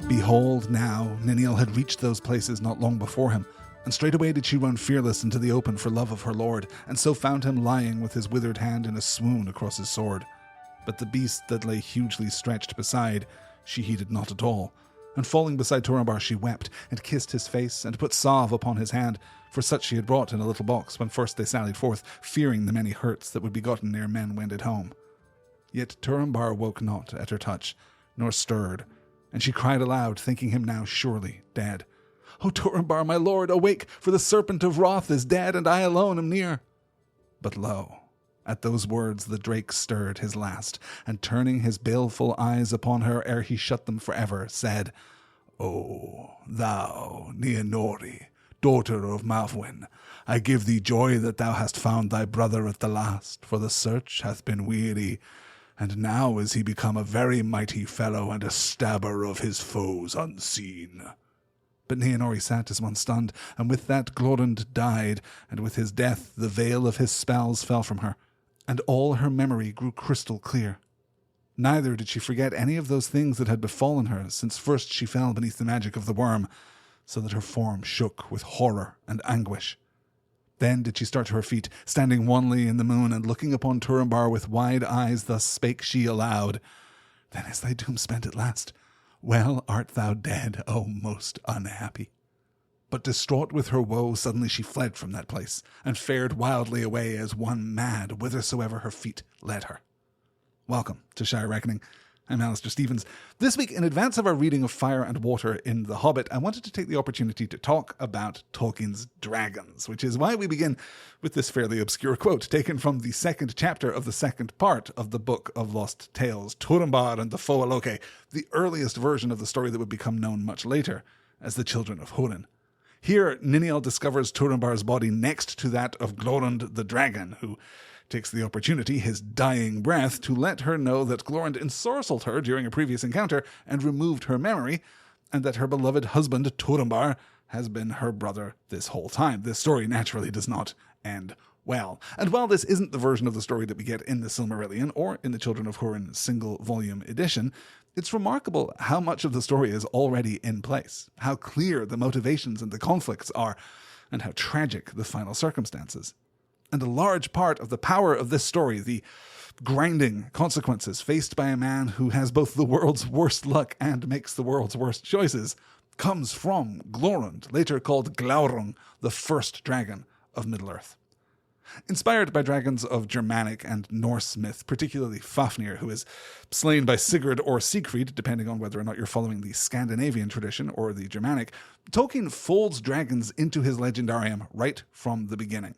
Behold, now Ninniel had reached those places not long before him, and straightway did she run fearless into the open for love of her lord, and so found him lying with his withered hand in a swoon across his sword. But the beast that lay hugely stretched beside she heeded not at all, and falling beside Turambar she wept, and kissed his face, and put salve upon his hand, for such she had brought in a little box when first they sallied forth, fearing the many hurts that would be gotten ere men wended home. Yet Turambar woke not at her touch, nor stirred, and she cried aloud, thinking him now surely dead. "O Turambar, my lord, awake, for the serpent of wrath is dead, and I alone am near." But lo, at those words the drake stirred his last, and turning his baleful eyes upon her ere he shut them forever, said, "O thou, Nienori, daughter of Mavwin, I give thee joy that thou hast found thy brother at the last, for the search hath been weary, and now is he become a very mighty fellow and a stabber of his foes unseen." But Nienori sat as one stunned, and with that Glaurung died, and with his death the veil of his spells fell from her, and all her memory grew crystal clear. Neither did she forget any of those things that had befallen her since first she fell beneath the magic of the worm, so that her form shook with horror and anguish. Then did she start to her feet, standing wanly in the moon, and looking upon Turambar with wide eyes, thus spake she aloud, "Then is thy doom spent at last. Well art thou dead, O most unhappy." But distraught with her woe, suddenly she fled from that place, and fared wildly away as one mad, whithersoever her feet led her. Welcome to Shire Reckoning. I'm Alistair Stevens. This week, in advance of our reading of Fire and Water in The Hobbit, I wanted to take the opportunity to talk about Tolkien's dragons, which is why we begin with this fairly obscure quote taken from the second chapter of the second part of the Book of Lost Tales, Turambar and the Foaloke, the earliest version of the story that would become known much later as the Children of Húrin. Here, Ninniel discovers Turambar's body next to that of Glaurung the dragon, who takes the opportunity, his dying breath, to let her know that Glaurung ensorcelled her during a previous encounter and removed her memory, and that her beloved husband, Turambar, has been her brother this whole time. This story naturally does not end well. And while this isn't the version of the story that we get in the Silmarillion or in the Children of Húrin single-volume edition, it's remarkable how much of the story is already in place, how clear the motivations and the conflicts are, and how tragic the final circumstances. And a large part of the power of this story, the grinding consequences faced by a man who has both the world's worst luck and makes the world's worst choices, comes from Glaurung, later called Glaurung, the first dragon of Middle-earth. Inspired by dragons of Germanic and Norse myth, particularly Fafnir, who is slain by Sigurd or Siegfried, depending on whether or not you're following the Scandinavian tradition or the Germanic, Tolkien folds dragons into his Legendarium right from the beginning.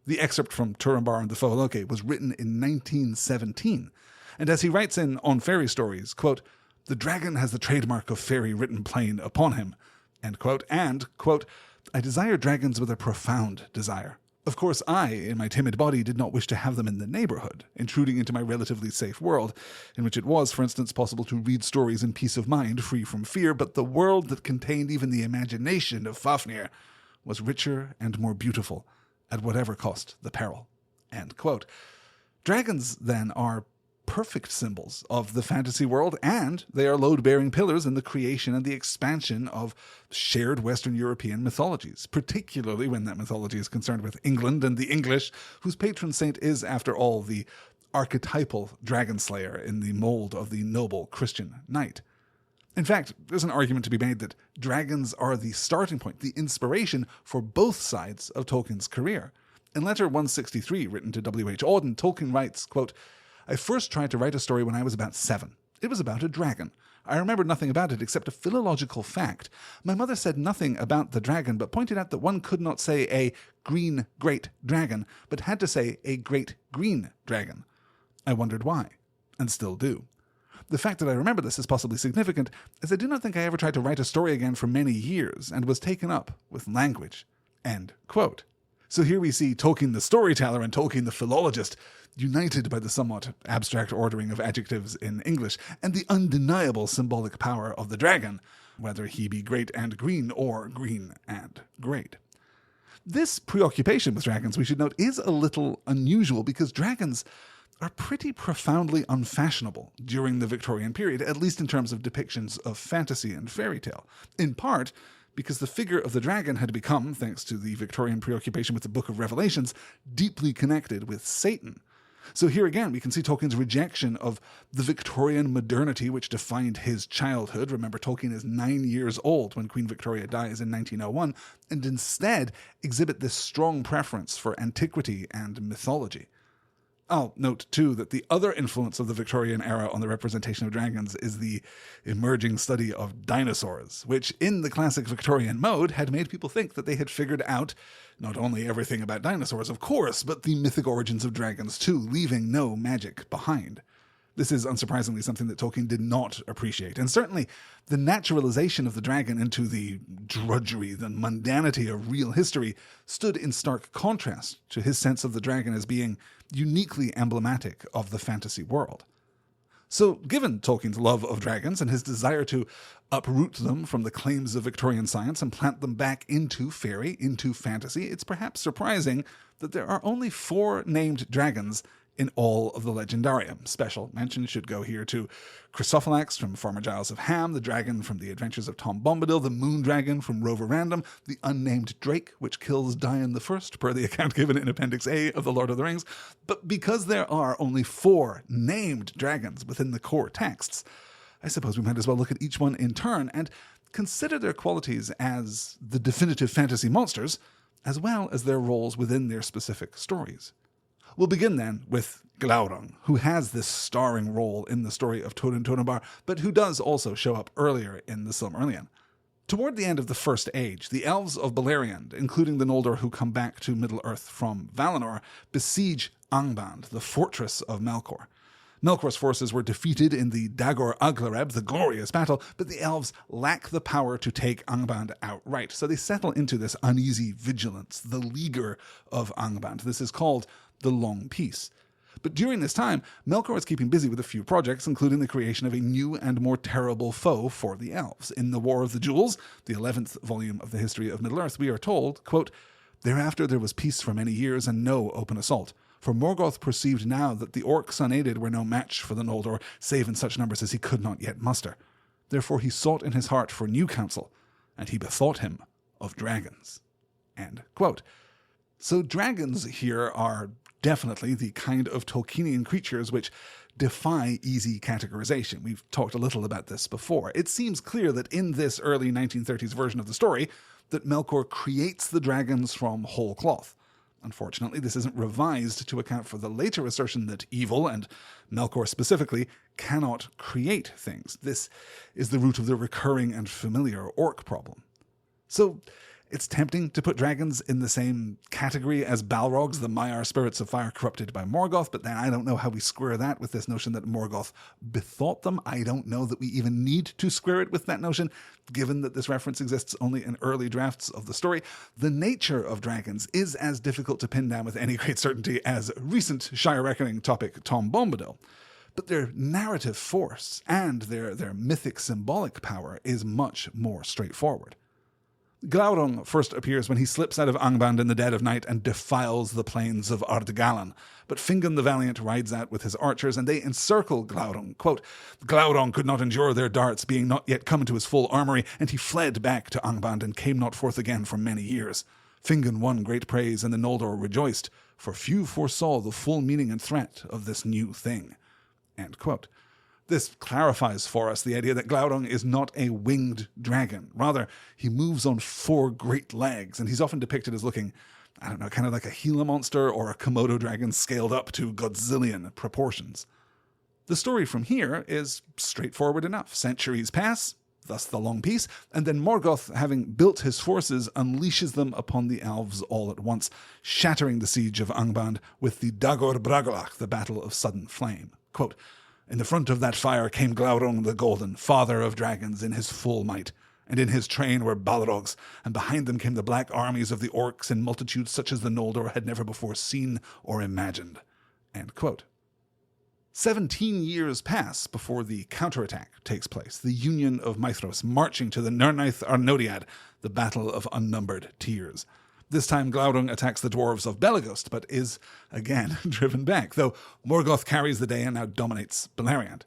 The excerpt from Turambar and the Foaloke was written in 1917, and as he writes in On Fairy Stories, quote, "The dragon has the trademark of Faerie written plain upon him," end quote, and, quote, "I desire dragons with a profound desire. Of course, I, in my timid body, did not wish to have them in the neighborhood, intruding into my relatively safe world, in which it was, for instance, possible to read stories in peace of mind, free from fear, but the world that contained even the imagination of Fafnir was richer and more beautiful, at whatever cost the peril." End quote. Dragons, then, are perfect symbols of the fantasy world, and they are load-bearing pillars in the creation and the expansion of shared Western European mythologies, particularly when that mythology is concerned with England and the English, whose patron saint is, after all, the archetypal dragon slayer in the mold of the noble Christian knight. In fact, there's an argument to be made that dragons are the starting point, the inspiration for both sides of Tolkien's career. In letter 163, written to W.H. Auden, Tolkien writes, quote, "I first tried to write a story when I was about 7. It was about a dragon. I remember nothing about it except a philological fact. My mother said nothing about the dragon, but pointed out that one could not say a green great dragon, but had to say a great green dragon. I wondered why, and still do. The fact that I remember this is possibly significant, as I do not think I ever tried to write a story again for many years, and was taken up with language." End quote. So here we see Tolkien the storyteller and Tolkien the philologist, united by the somewhat abstract ordering of adjectives in English, and the undeniable symbolic power of the dragon, whether he be great and green or green and great. This preoccupation with dragons, we should note, is a little unusual because dragons are pretty profoundly unfashionable during the Victorian period, at least in terms of depictions of fantasy and fairy tale, in part because the figure of the dragon had become, thanks to the Victorian preoccupation with the Book of Revelations, deeply connected with Satan. So here again, we can see Tolkien's rejection of the Victorian modernity which defined his childhood. Remember, Tolkien is 9 years old when Queen Victoria dies in 1901, and instead exhibit this strong preference for antiquity and mythology. I'll note, too, that the other influence of the Victorian era on the representation of dragons is the emerging study of dinosaurs, which, in the classic Victorian mode, had made people think that they had figured out not only everything about dinosaurs, of course, but the mythic origins of dragons, too, leaving no magic behind. This is unsurprisingly something that Tolkien did not appreciate, and certainly the naturalization of the dragon into the drudgery, the mundanity of real history stood in stark contrast to his sense of the dragon as being uniquely emblematic of the fantasy world. So, given Tolkien's love of dragons and his desire to uproot them from the claims of Victorian science and plant them back into fairy, into fantasy, it's perhaps surprising that there are only 4 named dragons in all of the Legendarium. Special mention should go here to Chrysophylax from Farmer Giles of Ham, the dragon from The Adventures of Tom Bombadil, the moon dragon from Rover Random, the unnamed drake, which kills Dion the First, per the account given in Appendix A of The Lord of the Rings. But because there are only 4 named dragons within the core texts, I suppose we might as well look at each one in turn and consider their qualities as the definitive fantasy monsters, as well as their roles within their specific stories. We'll begin then with Glaurung, who has this starring role in the story of Turin Turambar, but who does also show up earlier in the Silmarillion. Toward the end of the First Age, the elves of Beleriand, including the Noldor who come back to Middle-earth from Valinor, besiege Angband, the fortress of Melkor. Melkor's forces were defeated in the Dagor Aglareb, the glorious battle, but the elves lack the power to take Angband outright, so they settle into this uneasy vigilance, the leaguer of Angband. This is called the Long Peace. But during this time, Melkor is keeping busy with a few projects, including the creation of a new and more terrible foe for the elves. In the War of the Jules, the 11th volume of the history of Middle-earth, we are told, quote, "Thereafter there was peace for many years and no open assault. For Morgoth perceived now that the orcs unaided were no match for the Noldor, save in such numbers as he could not yet muster. Therefore he sought in his heart for new counsel, and he bethought him of dragons." End quote. So dragons here are definitely the kind of Tolkienian creatures which defy easy categorization. We've talked a little about this before. It seems clear that in this early 1930s version of the story, that Melkor creates the dragons from whole cloth. Unfortunately, this isn't revised to account for the later assertion that evil, and Melkor specifically, cannot create things. This is the root of the recurring and familiar orc problem. So, it's tempting to put dragons in the same category as Balrogs, the Maiar spirits of fire corrupted by Morgoth, but then I don't know how we square that with this notion that Morgoth bethought them. I don't know that we even need to square it with that notion, given that this reference exists only in early drafts of the story. The nature of dragons is as difficult to pin down with any great certainty as recent Shire Reckoning topic Tom Bombadil. But their narrative force and their mythic symbolic power is much more straightforward. Glaurung first appears when he slips out of Angband in the dead of night and defiles the plains of Ardgalan. But Fingon the Valiant rides out with his archers, and they encircle Glaurung. Quote, "Glaurung could not endure their darts, being not yet come into his full armory, and he fled back to Angband and came not forth again for many years. Fingon won great praise, and the Noldor rejoiced, for few foresaw the full meaning and threat of this new thing." End quote. This clarifies for us the idea that Glaurung is not a winged dragon. Rather, he moves on 4 great legs, and he's often depicted as looking, I don't know, kind of like a Gila monster or a Komodo dragon scaled up to Godzillian proportions. The story from here is straightforward enough. Centuries pass, thus the Long Peace, and then Morgoth, having built his forces, unleashes them upon the elves all at once, shattering the siege of Angband with the Dagor Bragollach, the Battle of Sudden Flame. Quote, "In the front of that fire came Glaurung the Golden, father of dragons, in his full might. And in his train were Balrogs, and behind them came the black armies of the orcs in multitudes such as the Noldor had never before seen or imagined." End quote. 17 years pass before the counterattack takes place, the Union of Maethros marching to the Nirnaeth Arnodiad, the Battle of Unnumbered Tears. This time Glaurung attacks the dwarves of Belagost, but is, again, driven back, though Morgoth carries the day and now dominates Beleriand.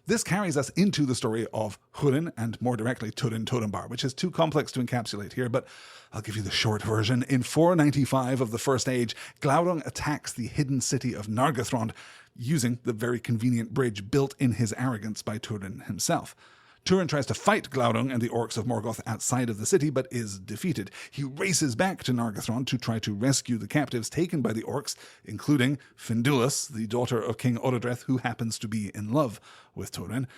This carries us into the story of Húrin, and more directly Turin Turambar, which is too complex to encapsulate here, but I'll give you the short version. In 495 of the First Age, Glaurung attacks the hidden city of Nargothrond, using the very convenient bridge built in his arrogance by Turin himself. Turin tries to fight Glaurung and the orcs of Morgoth outside of the city, but is defeated. He races back to Nargothrond to try to rescue the captives taken by the orcs, including Findulis, the daughter of King Orodreth, who happens to be in love with Turin.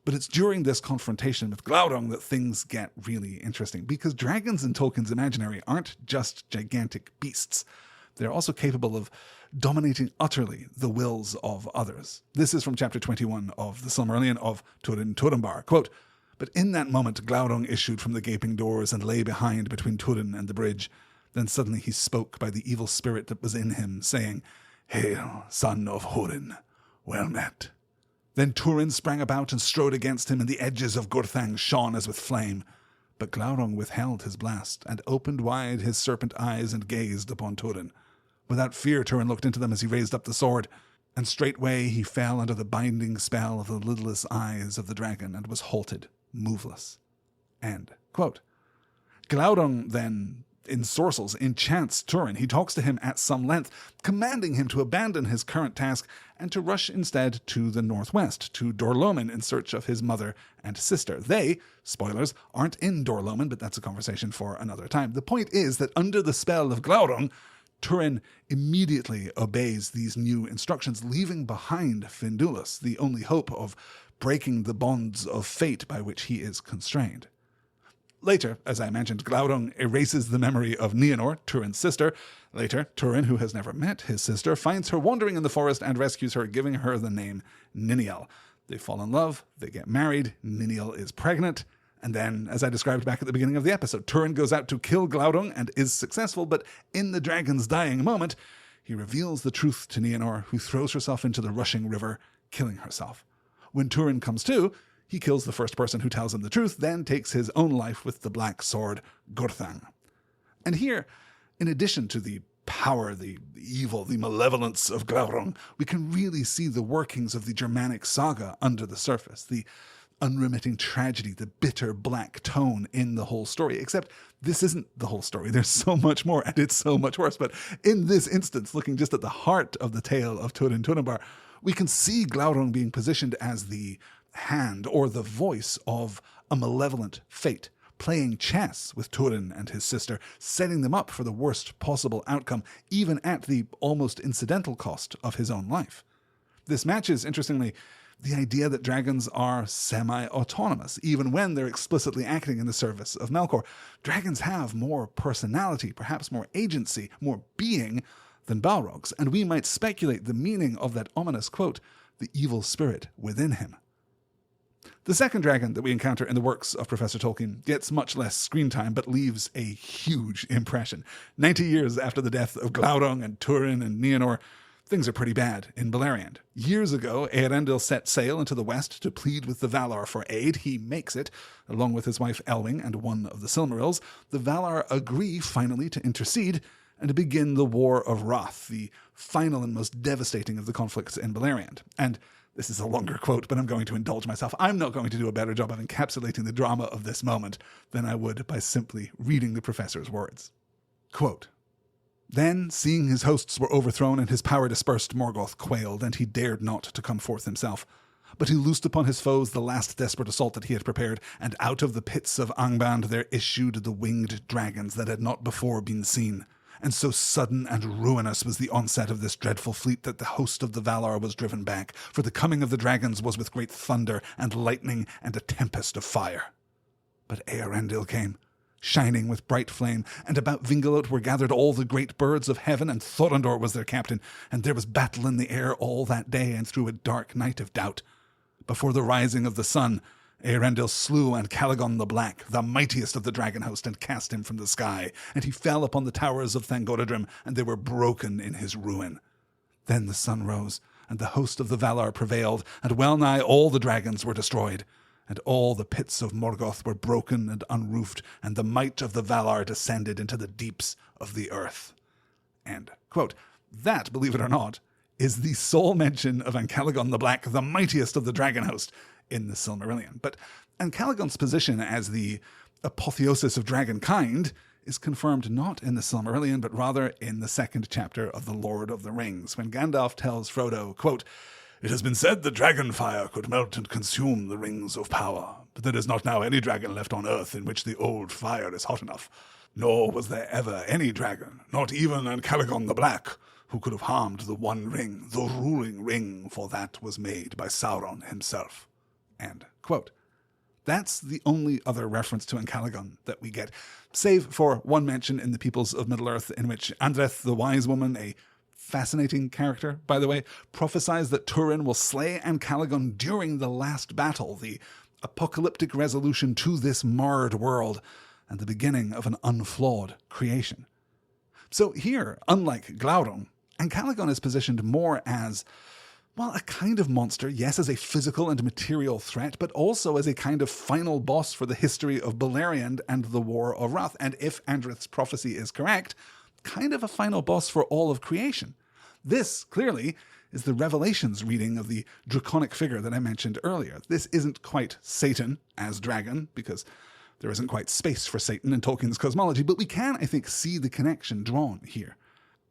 But it's during this confrontation with Glaurung that things get really interesting, because dragons in Tolkien's imaginary aren't just gigantic beasts. They're also capable of dominating utterly the wills of others. This is from chapter 21 of the Silmarillion of Turin Turambar. Quote, "But in that moment Glaurung issued from the gaping doors and lay behind between Turin and the bridge. Then suddenly he spoke by the evil spirit that was in him, saying, 'Hail, son of Húrin, well met.' Then Turin sprang about and strode against him, and the edges of Gurthang shone as with flame. But Glaurung withheld his blast, and opened wide his serpent eyes and gazed upon Turin. Without fear Turin looked into them as he raised up the sword, and straightway he fell under the binding spell of the lidless eyes of the dragon, and was halted, moveless." End quote. Glaurung then ensorcels, enchants Turin. He talks to him at some length, commanding him to abandon his current task and to rush instead to the northwest, to Dorlomin, in search of his mother and sister. They, spoilers, aren't in Dorlomin, but that's a conversation for another time. The point is that under the spell of Glaurung, Turin immediately obeys these new instructions, leaving behind Findulis, the only hope of breaking the bonds of fate by which he is constrained. Later, as I mentioned, Glaurung erases the memory of Nienor, Turin's sister. Later, Turin, who has never met his sister, finds her wandering in the forest and rescues her, giving her the name Niniel. They fall in love, they get married, Niniel is pregnant, and then, as I described back at the beginning of the episode, Turin goes out to kill Glaurung and is successful, but in the dragon's dying moment, he reveals the truth to Nienor, who throws herself into the rushing river, killing herself. When Turin comes to, he kills the first person who tells him the truth, then takes his own life with the black sword, Gurthang. And here, in addition to the power, the evil, the malevolence of Glaurung, we can really see the workings of the Germanic saga under the surface, the unremitting tragedy, the bitter black tone in the whole story. Except this isn't the whole story. There's so much more, and it's so much worse. But in this instance, looking just at the heart of the tale of Turin Turambar, we can see Glaurung being positioned as the hand or the voice of a malevolent fate, playing chess with Turin and his sister, setting them up for the worst possible outcome, even at the almost incidental cost of his own life. This matches, interestingly, the idea that dragons are semi-autonomous, even when they're explicitly acting in the service of Melkor. Dragons have more personality, perhaps more agency, more being than Balrogs, and we might speculate the meaning of that ominous quote, "the evil spirit within him." The second dragon that we encounter in the works of Professor Tolkien gets much less screen time, but leaves a huge impression. 90 years after the death of Glaurung and Turin and Nienor, things are pretty bad in Beleriand. Years ago, Eärendil set sail into the west to plead with the Valar for aid. He makes it, along with his wife Elwing and one of the Silmarils. The Valar agree finally to intercede and to begin the War of Wrath, the final and most devastating of the conflicts in Beleriand. And this is a longer quote, but I'm going to indulge myself. I'm not going to do a better job of encapsulating the drama of this moment than I would by simply reading the professor's words. Quote, "Then, seeing his hosts were overthrown and his power dispersed, Morgoth quailed, and he dared not to come forth himself. But he loosed upon his foes the last desperate assault that he had prepared, and out of the pits of Angband there issued the winged dragons that had not before been seen. And so sudden and ruinous was the onset of this dreadful fleet that the host of the Valar was driven back, for the coming of the dragons was with great thunder and lightning and a tempest of fire. But Eärendil came, shining with bright flame, and about Vingalot were gathered all the great birds of heaven, and Thorondor was their captain, and there was battle in the air all that day and through a dark night of doubt. Before the rising of the sun, Eärendil slew Ancalagon the Black, the mightiest of the dragon host, and cast him from the sky, and he fell upon the towers of Thangorodrim, and they were broken in his ruin. Then the sun rose, and the host of the Valar prevailed, and well nigh all the dragons were destroyed. and all the pits of Morgoth were broken and unroofed, and the might of the Valar descended into the deeps of the earth. End quote. That, believe it or not, is the sole mention of Ancalagon the Black, the mightiest of the dragon host, in the Silmarillion. But Ancalagon's position as the apotheosis of dragonkind is confirmed not in the Silmarillion, but rather in the second chapter of The Lord of the Rings, when Gandalf tells Frodo, quote, "It has been said the dragon fire could melt and consume the rings of power, but there is not now any dragon left on earth in which the old fire is hot enough. Nor was there ever any dragon, not even Ancalagon the Black, who could have harmed the One Ring, the ruling ring, for that was made by Sauron himself." End quote. That's the only other reference to Ancalagon that we get, save for one mention in the Peoples of Middle-earth in which Andreth, the Wise Woman, a fascinating character, by the way, prophesies that Turin will slay Ancalagon during the last battle, the apocalyptic resolution to this marred world, and the beginning of an unflawed creation. So here, unlike Glaurung, Ancalagon is positioned more as, well, a kind of monster, yes, as a physical and material threat, but also as a kind of final boss for the history of Beleriand and the War of Wrath, and if Andreth's prophecy is correct, kind of a final boss for all of creation. This, clearly, is the Revelations reading of the draconic figure that I mentioned earlier. This isn't quite Satan as dragon, because there isn't quite space for Satan in Tolkien's cosmology, but we can, I think, see the connection drawn here.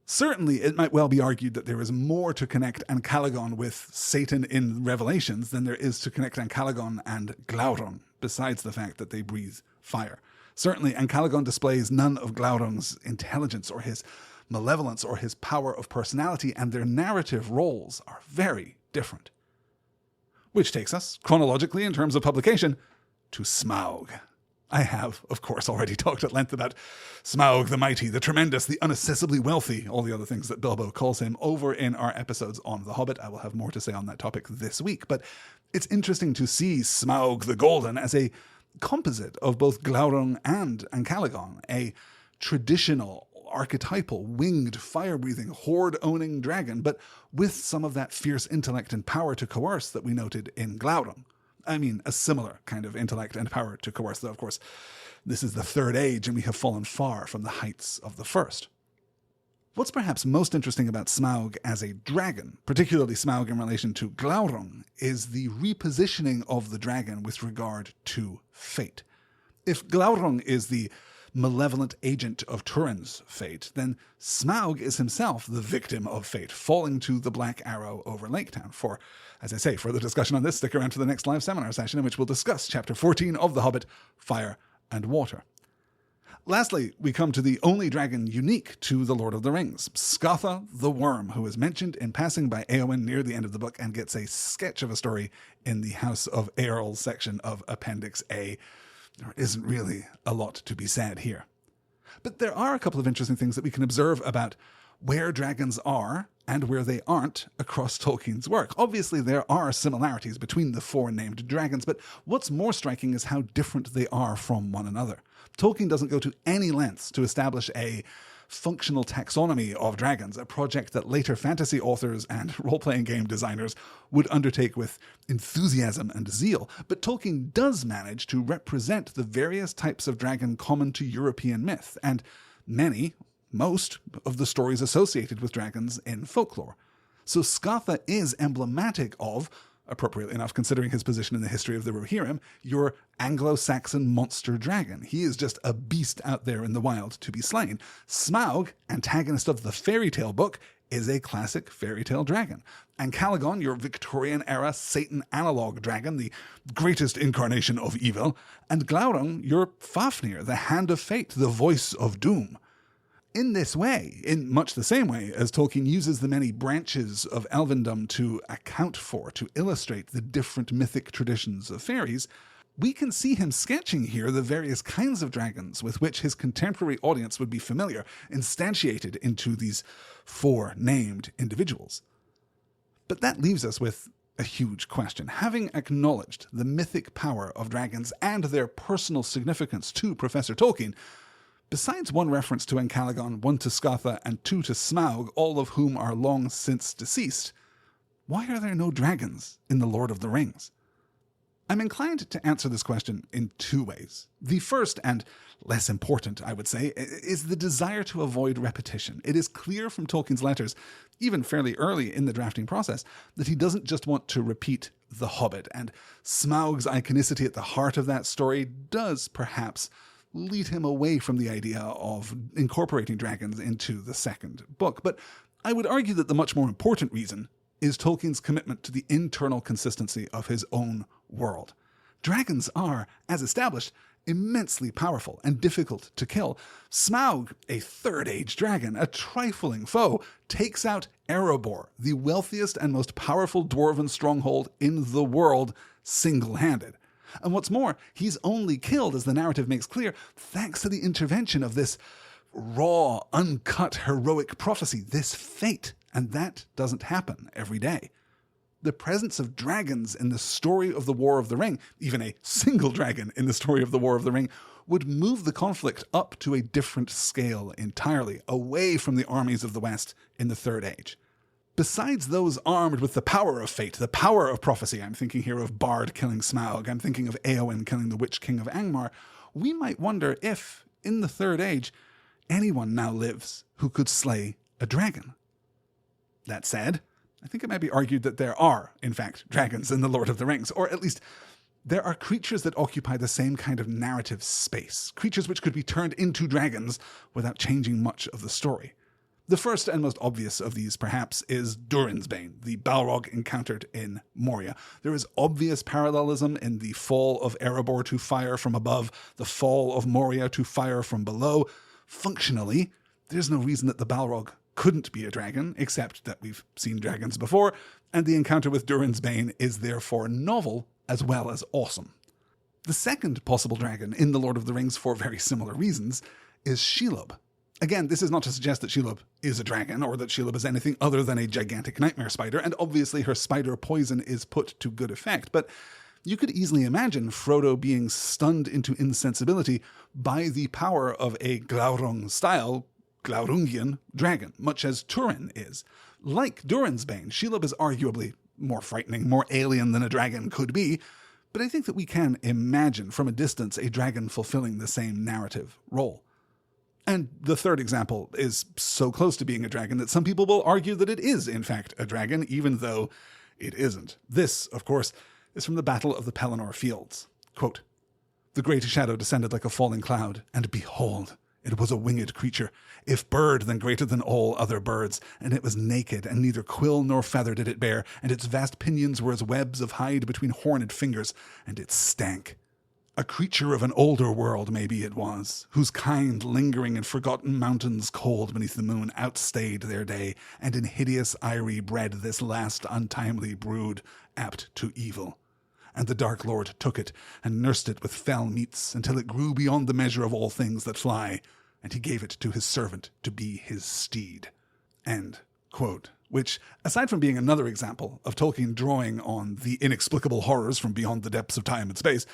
Certainly, it might well be argued that there is more to connect Ancalagon with Satan in Revelations than there is to connect Ancalagon and Glaurung, besides the fact that they breathe fire. Certainly, Ancalagon displays none of Glaurung's intelligence or his malevolence or his power of personality, and their narrative roles are very different. Which takes us, chronologically in terms of publication, to Smaug. I have, of course, already talked at length about Smaug the Mighty, the Tremendous, the Unaccessibly Wealthy, all the other things that Bilbo calls him, over in our episodes on The Hobbit. I will have more to say on that topic this week, but it's interesting to see Smaug the Golden as a composite of both Glaurung and Ancalagon, a traditional, archetypal, winged, fire-breathing, horde-owning dragon, but with some of that fierce intellect and power to coerce that we noted in Glaurung. I mean, a similar kind of intellect and power to coerce, though, of course, this is the Third Age, and we have fallen far from the heights of the First. What's perhaps most interesting about Smaug as a dragon, particularly Smaug in relation to Glaurung, is the repositioning of the dragon with regard to fate. If Glaurung is the malevolent agent of Turin's fate, then Smaug is himself the victim of fate, falling to the Black Arrow over Laketown. For, as I say, further discussion on this, stick around for the next live seminar session in which we'll discuss Chapter 14 of The Hobbit, Fire and Water. Lastly, we come to the only dragon unique to The Lord of the Rings, Scatha the Worm, who is mentioned in passing by Éowyn near the end of the book and gets a sketch of a story in the House of Earl section of Appendix A. There isn't really a lot to be said here. But there are a couple of interesting things that we can observe about where dragons are and where they aren't across Tolkien's work. Obviously, there are similarities between the four named dragons, but what's more striking is how different they are from one another. Tolkien doesn't go to any lengths to establish a functional taxonomy of dragons, a project that later fantasy authors and role-playing game designers would undertake with enthusiasm and zeal. But Tolkien does manage to represent the various types of dragon common to European myth, and most of the stories associated with dragons in folklore. So Scatha is emblematic of, appropriately enough considering his position in the history of the Rohirrim, your Anglo-Saxon monster dragon. He is just a beast out there in the wild to be slain. Smaug, antagonist of the fairy tale book, is a classic fairy tale dragon. Ancalagon, your Victorian-era Satan analog dragon, the greatest incarnation of evil. And Glaurung, your Fafnir, the hand of fate, the voice of doom. In this way, in much the same way as Tolkien uses the many branches of elvendom to account for, to illustrate the different mythic traditions of fairies, we can see him sketching here the various kinds of dragons with which his contemporary audience would be familiar, instantiated into these four named individuals. But that leaves us with a huge question. Having acknowledged the mythic power of dragons and their personal significance to Professor Tolkien, besides one reference to Ancalagon, one to Scatha, and two to Smaug, all of whom are long since deceased, why are there no dragons in The Lord of the Rings? I'm inclined to answer this question in two ways. The first, and less important, I would say, is the desire to avoid repetition. It is clear from Tolkien's letters, even fairly early in the drafting process, that he doesn't just want to repeat The Hobbit, and Smaug's iconicity at the heart of that story does, perhaps, lead him away from the idea of incorporating dragons into the second book. But I would argue that the much more important reason is Tolkien's commitment to the internal consistency of his own world. Dragons are, as established, immensely powerful and difficult to kill. Smaug, a Third Age dragon, a trifling foe, takes out Erebor, the wealthiest and most powerful dwarven stronghold in the world, single-handed. And what's more, he's only killed, as the narrative makes clear, thanks to the intervention of this raw, uncut, heroic prophecy, this fate. And that doesn't happen every day. The presence of dragons in the story of the War of the Ring, even a single dragon in the story of the War of the Ring, would move the conflict up to a different scale entirely, away from the armies of the West in the Third Age. Besides those armed with the power of fate, the power of prophecy, I'm thinking here of Bard killing Smaug, I'm thinking of Éowyn killing the Witch King of Angmar, we might wonder if, in the Third Age, anyone now lives who could slay a dragon. That said, I think it might be argued that there are, in fact, dragons in The Lord of the Rings, or at least there are creatures that occupy the same kind of narrative space, creatures which could be turned into dragons without changing much of the story. The first and most obvious of these, perhaps, is Durin's Bane, the Balrog encountered in Moria. There is obvious parallelism in the fall of Erebor to fire from above, the fall of Moria to fire from below. Functionally, there's no reason that the Balrog couldn't be a dragon, except that we've seen dragons before, and the encounter with Durin's Bane is therefore novel as well as awesome. The second possible dragon in The Lord of the Rings, for very similar reasons, is Shelob. Again, this is not to suggest that Shelob is a dragon, or that Shelob is anything other than a gigantic nightmare spider, and obviously her spider poison is put to good effect, but you could easily imagine Frodo being stunned into insensibility by the power of a Glaurung-style Glaurungian dragon, much as Turin is. Like Durin's Bane, Shelob is arguably more frightening, more alien than a dragon could be, but I think that we can imagine from a distance a dragon fulfilling the same narrative role. And the third example is so close to being a dragon that some people will argue that it is, in fact, a dragon, even though it isn't. This, of course, is from the Battle of the Pelennor Fields. Quote, "The great shadow descended like a falling cloud, and behold, it was a winged creature, if bird then greater than all other birds, and it was naked, and neither quill nor feather did it bear, and its vast pinions were as webs of hide between horned fingers, and it stank. A creature of an older world, maybe it was, whose kind, lingering in forgotten mountains cold beneath the moon, outstayed their day, and in hideous eyrie bred this last untimely brood, apt to evil. And the Dark Lord took it, and nursed it with fell meats, until it grew beyond the measure of all things that fly, and he gave it to his servant to be his steed." End quote. Which, aside from being another example of Tolkien drawing on the inexplicable horrors from beyond the depths of time and space,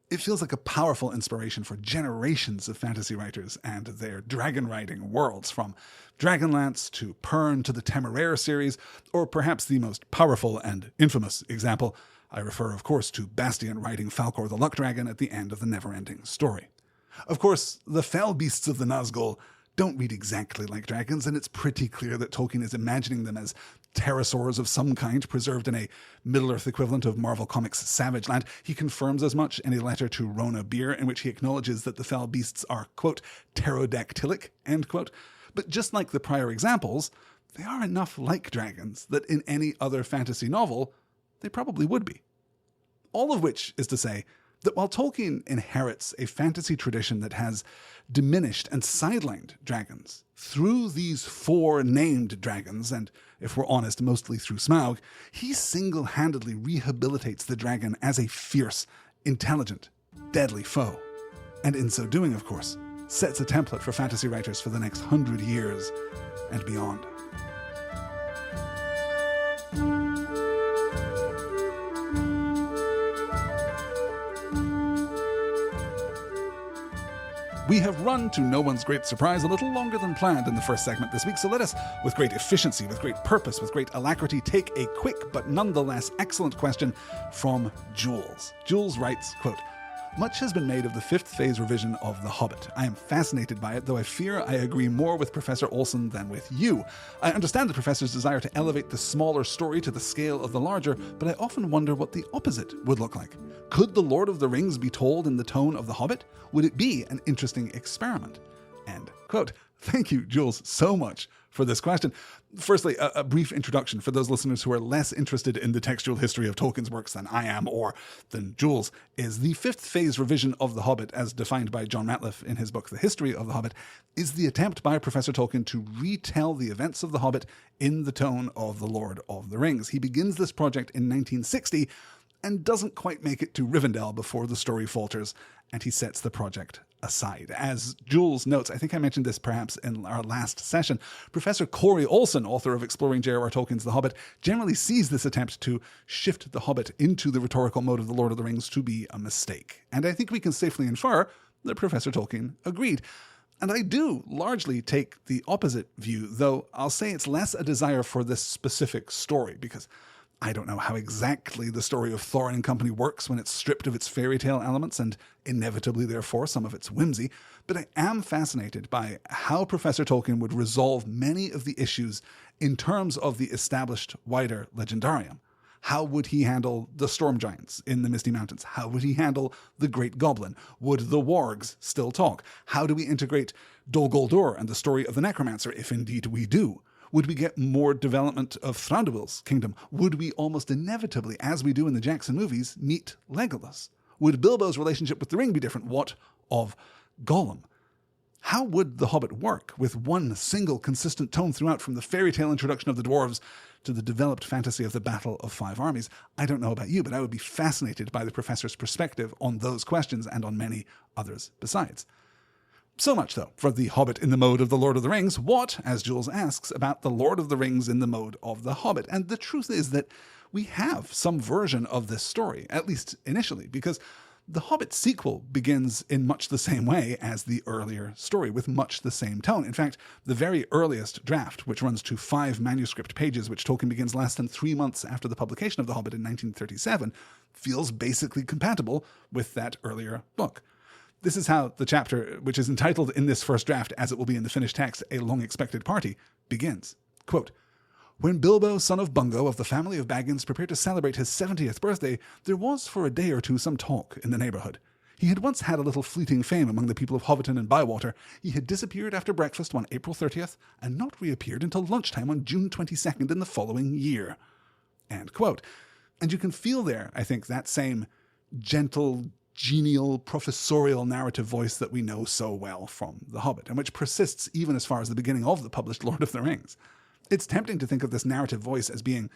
it feels like a powerful inspiration for generations of fantasy writers and their dragon-riding worlds, from Dragonlance to Pern to the Temeraire series, or perhaps the most powerful and infamous example, I refer, of course, to Bastian riding Falkor the Luck Dragon at the end of the never-ending story. Of course, the fell beasts of the Nazgul don't read exactly like dragons, and it's pretty clear that Tolkien is imagining them as pterosaurs of some kind preserved in a Middle-earth equivalent of Marvel Comics' Savage Land. He confirms as much in a letter to Rona Beer, in which he acknowledges that the fell beasts are, quote, pterodactylic, end quote. But just like the prior examples, they are enough like dragons that in any other fantasy novel, they probably would be. All of which is to say that while Tolkien inherits a fantasy tradition that has diminished and sidelined dragons, through these four named dragons, and if we're honest, mostly through Smaug, he single-handedly rehabilitates the dragon as a fierce, intelligent, deadly foe. And in so doing, of course, sets a template for fantasy writers for the next 100 years and beyond. We have run, to no one's great surprise, a little longer than planned in the first segment this week, so let us, with great efficiency, with great purpose, with great alacrity, take a quick but nonetheless excellent question from Jules. Jules writes, quote, "Much has been made of the fifth phase revision of The Hobbit. I am fascinated by it, though I fear I agree more with Professor Olsen than with you. I understand the Professor's desire to elevate the smaller story to the scale of the larger, but I often wonder what the opposite would look like. Could The Lord of the Rings be told in the tone of The Hobbit? Would it be an interesting experiment?" End quote. Thank you, Jules, so much for this question. Firstly, a brief introduction for those listeners who are less interested in the textual history of Tolkien's works than I am or than Jules is. The fifth phase revision of The Hobbit, as defined by John Ratliff in his book The History of The Hobbit, is the attempt by Professor Tolkien to retell the events of The Hobbit in the tone of The Lord of the Rings. He begins this project in 1960 and doesn't quite make it to Rivendell before the story falters, and he sets the project aside. As Jules notes, I think I mentioned this perhaps in our last session, Professor Corey Olsen, author of Exploring J.R.R. Tolkien's The Hobbit, generally sees this attempt to shift The Hobbit into the rhetorical mode of The Lord of the Rings to be a mistake. And I think we can safely infer that Professor Tolkien agreed. And I do largely take the opposite view, though I'll say it's less a desire for this specific story, because I don't know how exactly the story of Thorin and company works when it's stripped of its fairy tale elements and inevitably, therefore, some of its whimsy, but I am fascinated by how Professor Tolkien would resolve many of the issues in terms of the established wider Legendarium. How would he handle the storm giants in the Misty Mountains? How would he handle the Great Goblin? Would the wargs still talk? How do we integrate Dol Guldur and the story of the Necromancer, if indeed we do? Would we get more development of Thranduil's kingdom? Would we almost inevitably, as we do in the Jackson movies, meet Legolas? Would Bilbo's relationship with the ring be different? What of Gollum? How would The Hobbit work with one single consistent tone throughout, from the fairy tale introduction of the dwarves to the developed fantasy of the Battle of Five Armies? I don't know about you, but I would be fascinated by the professor's perspective on those questions and on many others besides. So much, though, for The Hobbit in the mode of The Lord of the Rings. What, as Jules asks, about The Lord of the Rings in the mode of The Hobbit? And the truth is that we have some version of this story, at least initially, because The Hobbit sequel begins in much the same way as the earlier story, with much the same tone. In fact, the very earliest draft, which runs to 5 manuscript pages, which Tolkien begins less than 3 months after the publication of The Hobbit in 1937, feels basically compatible with that earlier book. This is how the chapter, which is entitled in this first draft, as it will be in the finished text, A Long-Expected Party, begins. Quote, "When Bilbo, son of Bungo, of the family of Baggins, prepared to celebrate his 70th birthday, there was for a day or two some talk in the neighbourhood. He had once had a little fleeting fame among the people of Hobbiton and Bywater. He had disappeared after breakfast on April 30th, and not reappeared until lunchtime on June 22nd in the following year." End quote. And you can feel there, I think, that same gentle, genial, professorial narrative voice that we know so well from The Hobbit, and which persists even as far as the beginning of the published Lord of the Rings. It's tempting to think of this narrative voice as being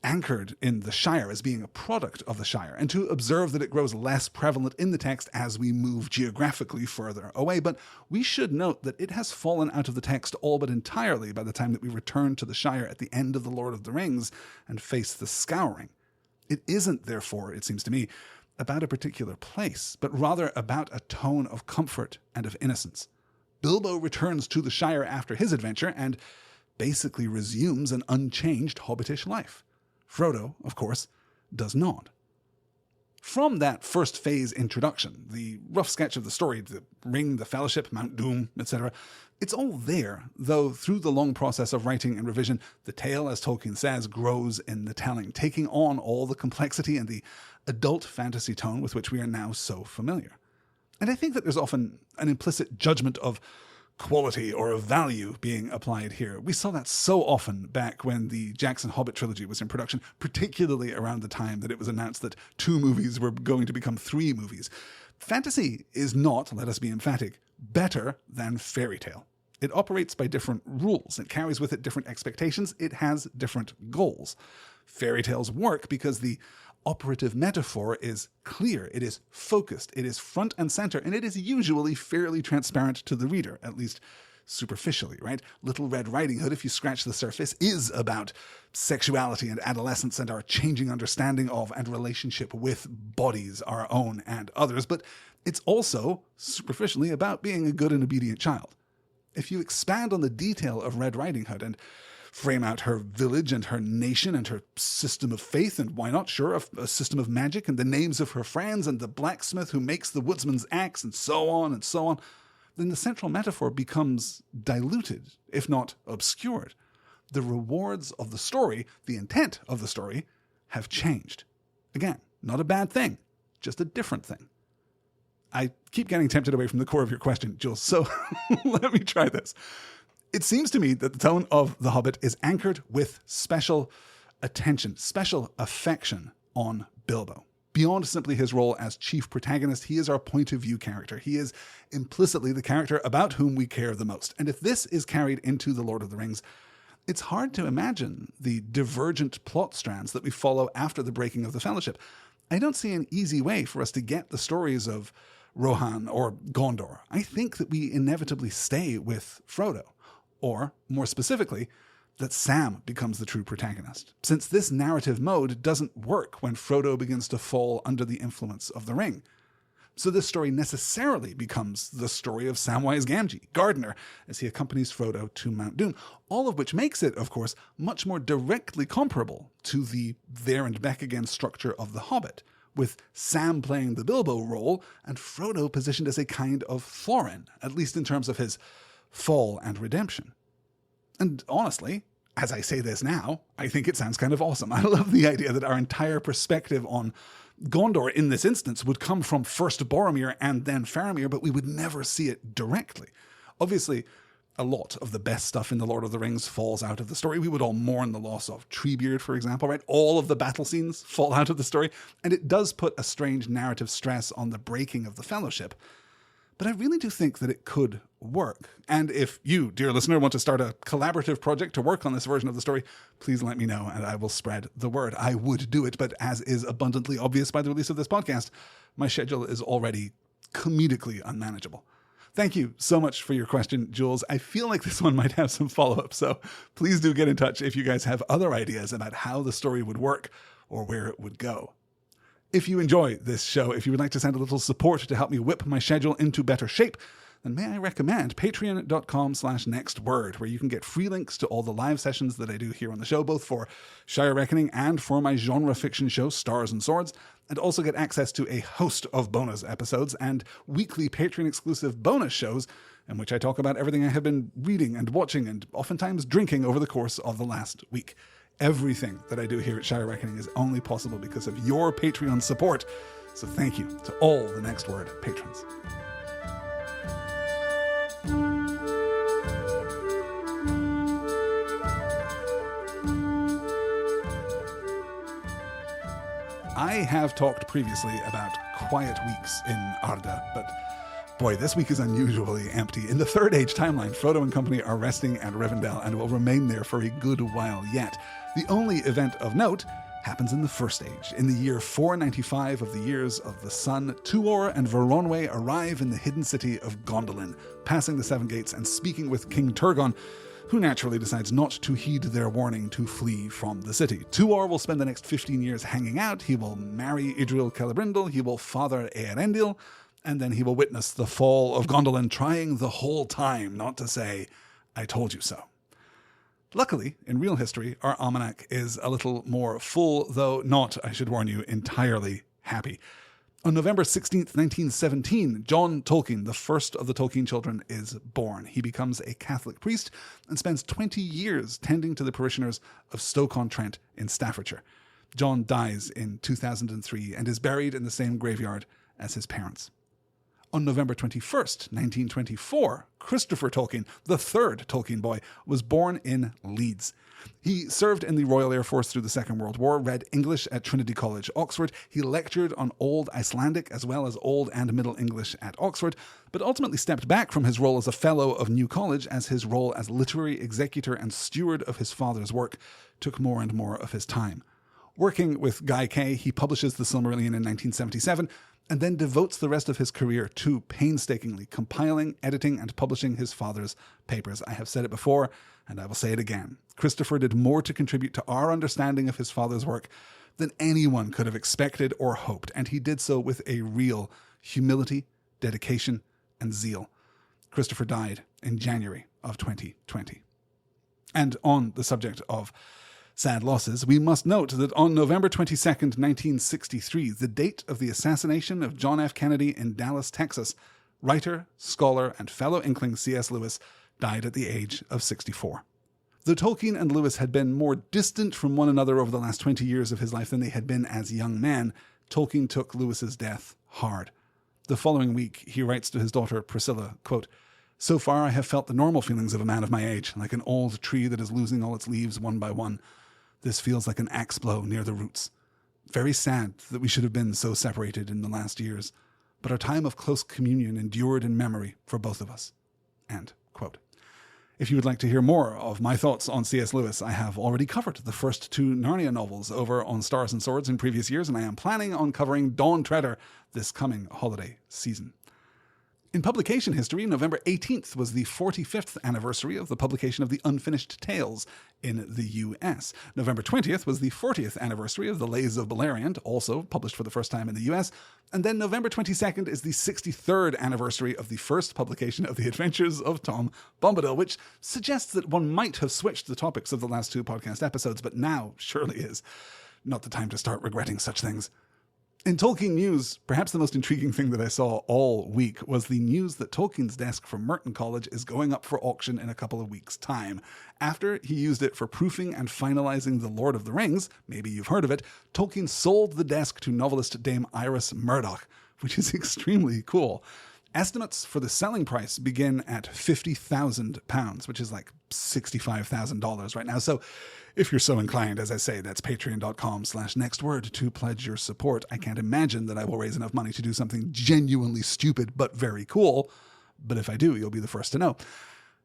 anchored in the Shire, as being a product of the Shire, and to observe that it grows less prevalent in the text as we move geographically further away. But we should note that it has fallen out of the text all but entirely by the time that we return to the Shire at the end of The Lord of the Rings and face the Scouring. It isn't, therefore, it seems to me, about a particular place, but rather about a tone of comfort and of innocence. Bilbo returns to the Shire after his adventure and basically resumes an unchanged hobbitish life. Frodo, of course, does not. From that first phase introduction, the rough sketch of the story, the ring, the fellowship, Mount Doom, etc., it's all there, though through the long process of writing and revision, the tale, as Tolkien says, grows in the telling, taking on all the complexity and the adult fantasy tone with which we are now so familiar. And I think that there's often an implicit judgment of quality or of value being applied here. We saw that so often back when the Jackson Hobbit trilogy was in production, particularly around the time that it was announced that 2 movies were going to become 3 movies. Fantasy is not, let us be emphatic, better than fairy tale. It operates by different rules. It carries with it different expectations. It has different goals. Fairy tales work because the operative metaphor is clear, it is focused, it is front and center, and it is usually fairly transparent to the reader, at least superficially, right? Little Red Riding Hood, if you scratch the surface, is about sexuality and adolescence and our changing understanding of and relationship with bodies, our own and others, but it's also superficially about being a good and obedient child. If you expand on the detail of Red Riding Hood and frame out her village and her nation and her system of faith, and why not, sure, a system of magic, and the names of her friends, and the blacksmith who makes the woodsman's axe, and so on, then the central metaphor becomes diluted, if not obscured. The rewards of the story, the intent of the story, have changed. Again, not a bad thing, just a different thing. I keep getting tempted away from the core of your question, Jules, so let me try this. It seems to me that the tone of The Hobbit is anchored with special attention, special affection on Bilbo. Beyond simply his role as chief protagonist, he is our point of view character. He is implicitly the character about whom we care the most. And if this is carried into The Lord of the Rings, it's hard to imagine the divergent plot strands that we follow after the breaking of the Fellowship. I don't see an easy way for us to get the stories of Rohan or Gondor. I think that we inevitably stay with Frodo. Or, more specifically, that Sam becomes the true protagonist, since this narrative mode doesn't work when Frodo begins to fall under the influence of the ring. So this story necessarily becomes the story of Samwise Gamgee, gardener, as he accompanies Frodo to Mount Doom, all of which makes it, of course, much more directly comparable to the there and back again structure of The Hobbit, with Sam playing the Bilbo role and Frodo positioned as a kind of Thorin, at least in terms of his fall and redemption. And honestly, as I say this now, I think it sounds kind of awesome. I love the idea that our entire perspective on Gondor in this instance would come from first Boromir and then Faramir, but we would never see it directly. Obviously, a lot of the best stuff in The Lord of the Rings falls out of the story. We would all mourn the loss of Treebeard, for example, right? All of the battle scenes fall out of the story, and it does put a strange narrative stress on the breaking of the Fellowship. But I really do think that it could work. And if you, dear listener, want to start a collaborative project to work on this version of the story, please let me know and I will spread the word. I would do it, but as is abundantly obvious by the release of this podcast, my schedule is already comedically unmanageable. Thank you so much for your question, Jules. I feel like this one might have some follow-up, so please do get in touch if you guys have other ideas about how the story would work or where it would go. If you enjoy this show, if you would like to send a little support to help me whip my schedule into better shape, then may I recommend patreon.com/nextword, where you can get free links to all the live sessions that I do here on the show, both for Shire Reckoning and for my genre fiction show, Stars and Swords, and also get access to a host of bonus episodes and weekly Patreon-exclusive bonus shows in which I talk about everything I have been reading and watching and oftentimes drinking over the course of the last week. Everything that I do here at Shire Reckoning is only possible because of your Patreon support, so thank you to all the Next Word patrons. I have talked previously about quiet weeks in Arda, but boy, this week is unusually empty. In the Third Age timeline, Frodo and company are resting at Rivendell and will remain there for a good while yet. The only event of note happens in the First Age. In the year 495 of the Years of the Sun, Tuor and Voronwë arrive in the hidden city of Gondolin, passing the Seven Gates and speaking with King Turgon, who naturally decides not to heed their warning to flee from the city. Tuor will spend the next 15 years hanging out, he will marry Idril Celebrimbor, he will father Eärendil, and then he will witness the fall of Gondolin, trying the whole time not to say, "I told you so." Luckily, in real history, our almanac is a little more full, though not, I should warn you, entirely happy. On November 16th, 1917, John Tolkien, the first of the Tolkien children, is born. He becomes a Catholic priest and spends 20 years tending to the parishioners of Stoke-on-Trent in Staffordshire. John dies in 2003 and is buried in the same graveyard as his parents. On November 21st, 1924, Christopher Tolkien, the third Tolkien boy, was born in Leeds. He served in the Royal Air Force through the Second World War, read English at Trinity College, Oxford. He lectured on Old Icelandic as well as Old and Middle English at Oxford, but ultimately stepped back from his role as a Fellow of New College as his role as literary executor and steward of his father's work took more and more of his time. Working with Guy Kay, he publishes The Silmarillion in 1977 and then devotes the rest of his career to painstakingly compiling, editing, and publishing his father's papers. I have said it before, and I will say it again. Christopher did more to contribute to our understanding of his father's work than anyone could have expected or hoped, and he did so with a real humility, dedication, and zeal. Christopher died in January of 2020. And on the subject of sad losses, we must note that on November 22nd, 1963, the date of the assassination of John F. Kennedy in Dallas, Texas, writer, scholar, and fellow Inkling C.S. Lewis died at the age of 64. Though Tolkien and Lewis had been more distant from one another over the last 20 years of his life than they had been as young men, Tolkien took Lewis's death hard. The following week, he writes to his daughter Priscilla, quote, "So far I have felt the normal feelings of a man of my age, like an old tree that is losing all its leaves one by one. This feels like an axe blow near the roots. Very sad that we should have been so separated in the last years, but our time of close communion endured in memory for both of us." End quote. If you would like to hear more of my thoughts on C.S. Lewis, I have already covered the first 2 Narnia novels over on Stars and Swords in previous years, and I am planning on covering Dawn Treader this coming holiday season. In publication history, November 18th was the 45th anniversary of the publication of The Unfinished Tales in the US. November 20th was the 40th anniversary of The Lays of Beleriand, also published for the first time in the US. And then November 22nd is the 63rd anniversary of the first publication of The Adventures of Tom Bombadil, which suggests that one might have switched the topics of the last 2 podcast episodes, but now surely is not the time to start regretting such things. In Tolkien news, perhaps the most intriguing thing that I saw all week was the news that Tolkien's desk from Merton College is going up for auction in a couple of weeks' time. After he used it for proofing and finalizing The Lord of the Rings, maybe you've heard of it, Tolkien sold the desk to novelist Dame Iris Murdoch, which is extremely cool. Estimates for the selling price begin at £50,000, which is like $65,000 right now. So if you're so inclined, as I say, that's patreon.com/nextword to pledge your support. I can't imagine that I will raise enough money to do something genuinely stupid but very cool. But if I do, you'll be the first to know.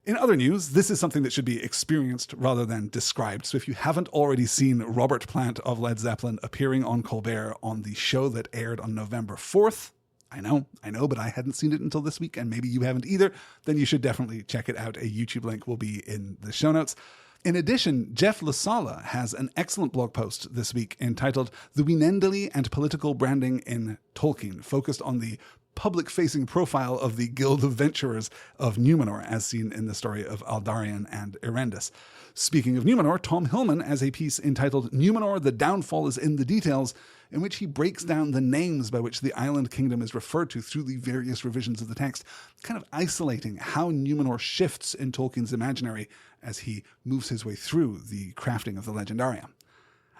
In other news, this is something that should be experienced rather than described. So if you haven't already seen Robert Plant of Led Zeppelin appearing on Colbert on the show that aired on November 4th, I know, but I hadn't seen it until this week, and maybe you haven't either, then you should definitely check it out. A YouTube link will be in the show notes. In addition, Jeff Lasala has an excellent blog post this week entitled The Weenendily and Political Branding in Tolkien, focused on the public-facing profile of the Guild of Venturers of Numenor, as seen in the story of Aldarion and Erendis. Speaking of Numenor, Tom Hillman has a piece entitled Numenor, The Downfall is in the Details, in which he breaks down the names by which the island kingdom is referred to through the various revisions of the text, kind of isolating how Numenor shifts in Tolkien's imaginary as he moves his way through the crafting of the Legendarium.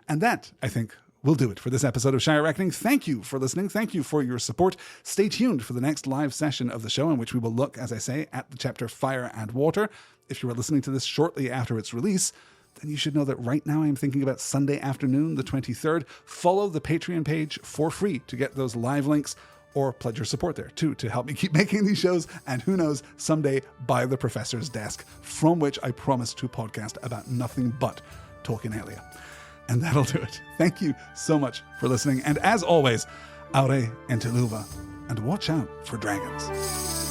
And that, I think, will do it for this episode of Shire Reckoning. Thank you for listening. Thank you for your support. Stay tuned for the next live session of the show, in which we will look, as I say, at the chapter Fire and Water. If you are listening to this shortly after its release, then you should know that right now I'm thinking about Sunday afternoon, the 23rd. Follow the Patreon page for free to get those live links, or pledge your support there too to help me keep making these shows, and who knows, someday buy the Professor's desk, from which I promise to podcast about nothing but Tolkienalia. And that'll do it. Thank you so much for listening, and as always, Aure Enteluva, and watch out for dragons.